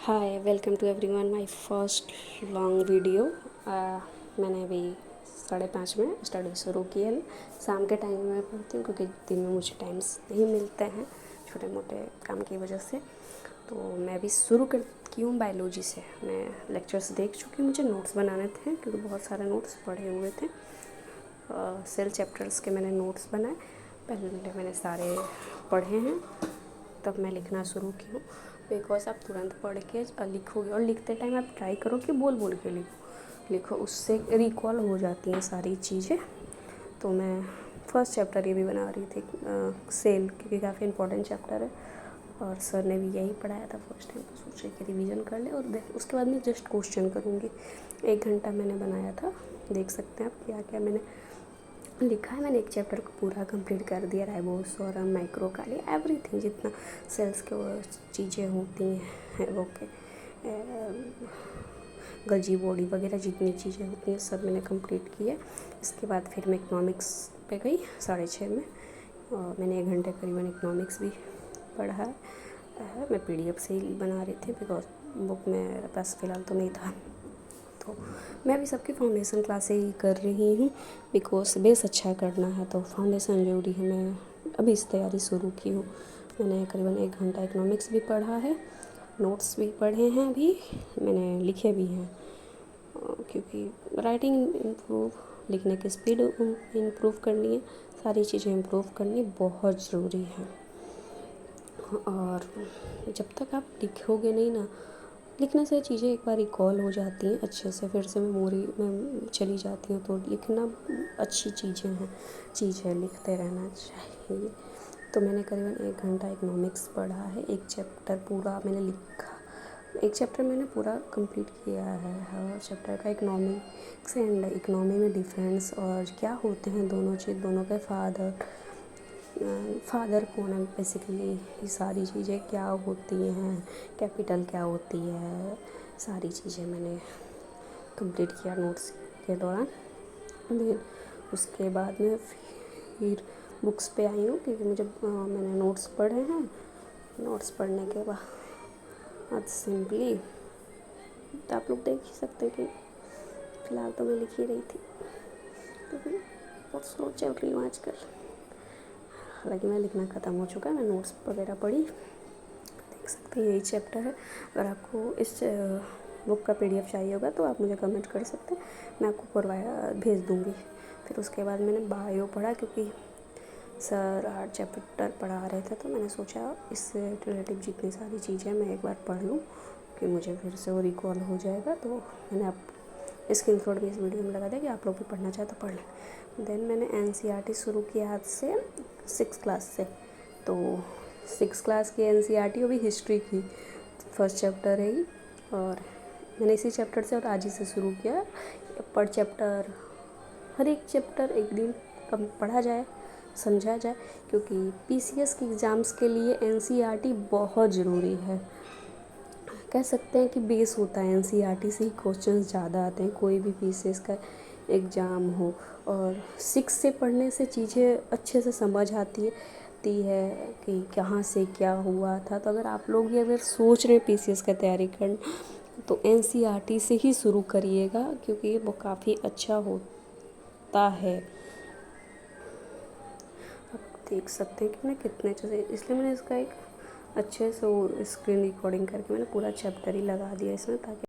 Hi welcome to everyone my first long video. मैंने अभी 5:30 में स्टडी शुरू की है। शाम के टाइम में मैं पढ़ती हूँ क्योंकि दिन में मुझे टाइम्स नहीं मिलते हैं छोटे मोटे काम की वजह से। तो मैं अभी शुरू की हूँ बायोलॉजी से। मैं लेक्चर्स देख चुकी हूँ, मुझे नोट्स बनाने थे क्योंकि बहुत सारे नोट्स पढ़े हुए थे। सेल चैप्टर्स के मैंने नोट्स बनाए, पहले मैंने सारे पढ़े हैं, तब मैं लिखना शुरू की हूँ। बिकॉज आप तुरंत पढ़ के लिखोगे और लिखते टाइम आप ट्राई करो कि बोल बोल के लिखो, उससे रिकॉल हो जाती हैं सारी चीज़ें। तो मैं फर्स्ट चैप्टर ये भी बना रही थी, सेल, क्योंकि काफ़ी इंपॉर्टेंट चैप्टर है और सर ने भी यही पढ़ाया था फर्स्ट टाइम, तो सोचे कि रिवीजन कर ले और उसके बाद मैं जस्ट क्वेश्चन करूँगी। 1 घंटा मैंने बनाया था, देख सकते हैं आप क्या क्या मैंने लिखा है। मैंने एक चैप्टर को पूरा कंप्लीट कर दिया, राइबोसोरम, माइक्रोकाइली, एवरीथिंग जितना सेल्स के वो चीज़ें होती हैं, वो के गल्जी बॉडी वगैरह जितनी चीज़ें होती हैं सब मैंने कंप्लीट की है। इसके बाद फिर मैं इकोनॉमिक्स पे गई 6:30 में, और मैंने 1 घंटे करीबन इकोनॉमिक्स भी पढ़ा है। मैं PDF से ही बना रही थी बिकॉज बुक मेरे पास फ़िलहाल तो नहीं था। तो मैं भी सबकी फाउंडेशन क्लासें ही कर रही हूँ बिकॉज बेस अच्छा करना है, तो फाउंडेशन ज़रूरी है। मैं अभी इस तैयारी शुरू की हूँ। मैंने करीबन 1 घंटा इकोनॉमिक्स भी पढ़ा है, नोट्स भी पढ़े हैं, अभी मैंने लिखे भी हैं क्योंकि राइटिंग इम्प्रूव, लिखने की स्पीड इम्प्रूव करनी है, सारी चीज़ें इम्प्रूव करनी बहुत ज़रूरी है। और जब तक आप लिखोगे नहीं ना, लिखने से चीज़ें एक बार रिकॉल हो जाती हैं अच्छे से, फिर से मेमोरी में चली जाती हैं। तो लिखना अच्छी चीज़ है, लिखते रहना चाहिए। तो मैंने करीबन 1 घंटा इकोनॉमिक्स पढ़ा है, एक चैप्टर पूरा मैंने लिखा, एक चैप्टर मैंने पूरा कंप्लीट किया है। हर चैप्टर का इकोनॉमिक्स एंड इकोनॉमी में डिफरेंस और क्या होते हैं दोनों चीज़, दोनों के फादर कौन है, बेसिकली ये सारी चीज़ें क्या होती हैं, कैपिटल क्या होती है, सारी चीज़ें मैंने कंप्लीट किया नोट्स के दौरान। देन उसके बाद में फिर बुक्स पे आई हूँ क्योंकि मुझे मैंने नोट्स पढ़े हैं। नोट्स पढ़ने के बाद सिंपली तो आप लोग देख ही सकते हैं कि फ़िलहाल तो मैं लिख ही रही थी क्योंकि बहुत स्लो चल रही हूँ आजकल। हालांकि मैं लिखना ख़त्म हो चुका है, मैं नोट्स वगैरह पढ़ी, देख सकते हैं यही चैप्टर है। अगर आपको इस बुक का PDF चाहिए होगा तो आप मुझे कमेंट कर सकते हैं, मैं आपको भेज दूँगी। फिर उसके बाद मैंने बायो पढ़ा क्योंकि सर 8 चैप्टर पढ़ा रहे थे, तो मैंने सोचा इससे रिलेटिव जितनी सारी चीज़ें मैं एक बार पढ़ लूँ कि मुझे फिर से वो रिकॉल हो जाएगा। तो मैंने आप स्क्रीनशॉट भी इस वीडियो में लगा दिया कि आप लोग भी पढ़ना चाहे तो पढ़ लें। देन मैंने NCERT शुरू किया आज से 6 क्लास से। तो 6 क्लास की NCERT वो भी हिस्ट्री की फर्स्ट चैप्टर है ही, और मैंने इसी चैप्टर से और आज ही से शुरू किया। पर चैप्टर, हर एक चैप्टर एक दिन कम पढ़ा जाए, समझा जाए, क्योंकि PCS की एग्ज़ाम्स के लिए NCERT बहुत ज़रूरी है। कह सकते हैं कि बेस होता है, NCERT से ही क्वेश्चंस ज़्यादा आते हैं कोई भी PCS का एग्ज़ाम हो। और 6 से पढ़ने से चीज़ें अच्छे से समझ आती है कि कहाँ से क्या हुआ था। तो अगर आप लोग भी अगर सोच रहे हैं PCS का तैयारी करना तो NCERT से ही शुरू करिएगा क्योंकि वो काफ़ी अच्छा होता है। आप देख सकते हैं कि मैंने कितने अच्छे से, इसलिए मैंने इसका एक अच्छे से स्क्रीन रिकॉर्डिंग करके मैंने पूरा चैप्टर ही लगा दिया इसमें, ताकि